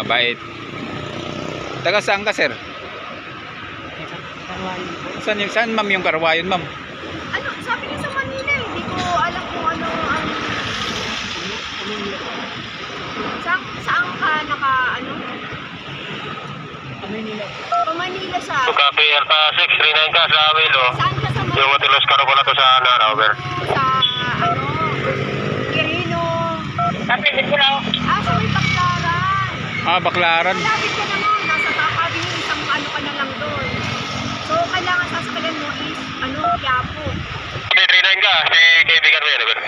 mabait. Taga saan ka, sir? Saan ma'am yung Karwayon, ma'am? Ano, sabi niya sa Manila, hindi ko alam kung ano ang... Saan ka ano? Manila. Manila siya. Copy Alpha 639 ka sa Awilo. Saan ka sa Manila? Yung matilos ka na to sa over. Sa, Quirino. Copy, ko na. Sa may Baclaran. Baclaran. Malapit ka naman, nasa Takabi, isang ano ka na lang doon. So, kailangan sasakyan mo is, Quiapo. Copy 39 ka, si kaibigan mo yan, over.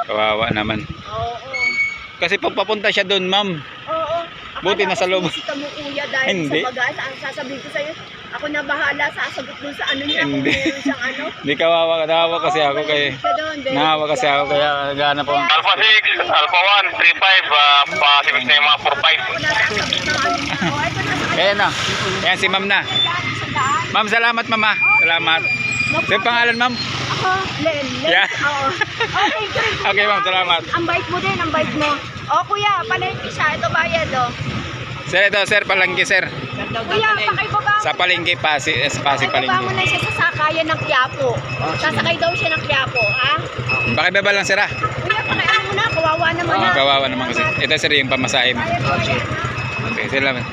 Kawawa naman. Oo. Kasi pagpapunta siya doon, ma'am. Oo. Buti nasa loob. Akala ko mo kuya dahil Hindi. sa bagas, ang sasabihin ko sa'yo, ako na bahala, sasagot dun sa ano niya, kung Hindi. meron siyang ano. Hindi kawawa, nahawa kasi ako kay... Nahawa kasi ako kaya gana po. Alpha 6, Alpha 1, 35, Pacific na yung mga 45. Ako na sasagot ng ano niya. O, ito na sa Ayan na. Ayan si ma'am na. Ma'am, salamat mama. Salamat. Sino pangalan, ma'am? Ako, Len. Yeah. Oo. Okay, great. Okay, ma'am, salamat. Ang bait mo din, ang bait mo. O, kuya, palengke siya. Ito bayad, o. Sir, ito, sir, palengke, sir. Kuya, pakibaba. Sa palengke, Pasig Pakibaba mo palengke. na siya sa sakayan ng Quiapo. Sasakay daw siya ng Quiapo, ha? Pakibaba lang, sir, ha? Kuya, pakialam mo na. Kawawa naman Oo, na. kawawa naman kasi. Ito, sir, yung pamasahe mo. Bayad mo yan, ha? Okay, salamat.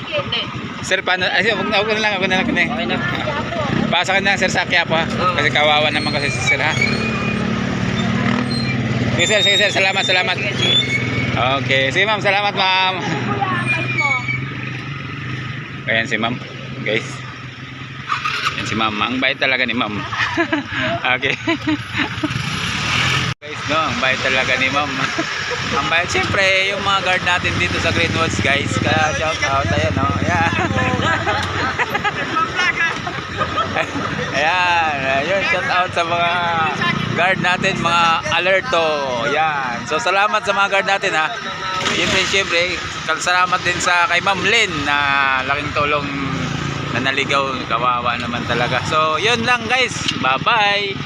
Sige. Sir, paano? Ay, wag na lang, wag na lang. Quiapo. Pasa ka na, sir, sa Quiapo, ha? Kasi kawawa naman kasi, sir, ha? Sige, sir, salamat. Okay, sige, ma'am, salamat, ma'am. Kuya, ang bait mo. Ayan si ma'am, guys. Ayan si ma'am, ang bait talaga ni ma'am. Okay. Guys, no, ang bait talaga ni ma'am. Ang bait, siyempre, yung mga guard natin dito sa Greenwoods, guys. Kaya shout out, ayan, no. Ayan. Ayan, ayun, shout out sa mga guard natin, mga alerto. Ayan. So, salamat sa mga guard natin, ha. Siyempre, salamat din sa kay Ma'am Lynn na laking tulong na naligaw. Kawawa naman talaga. So, yun lang, guys. Bye-bye.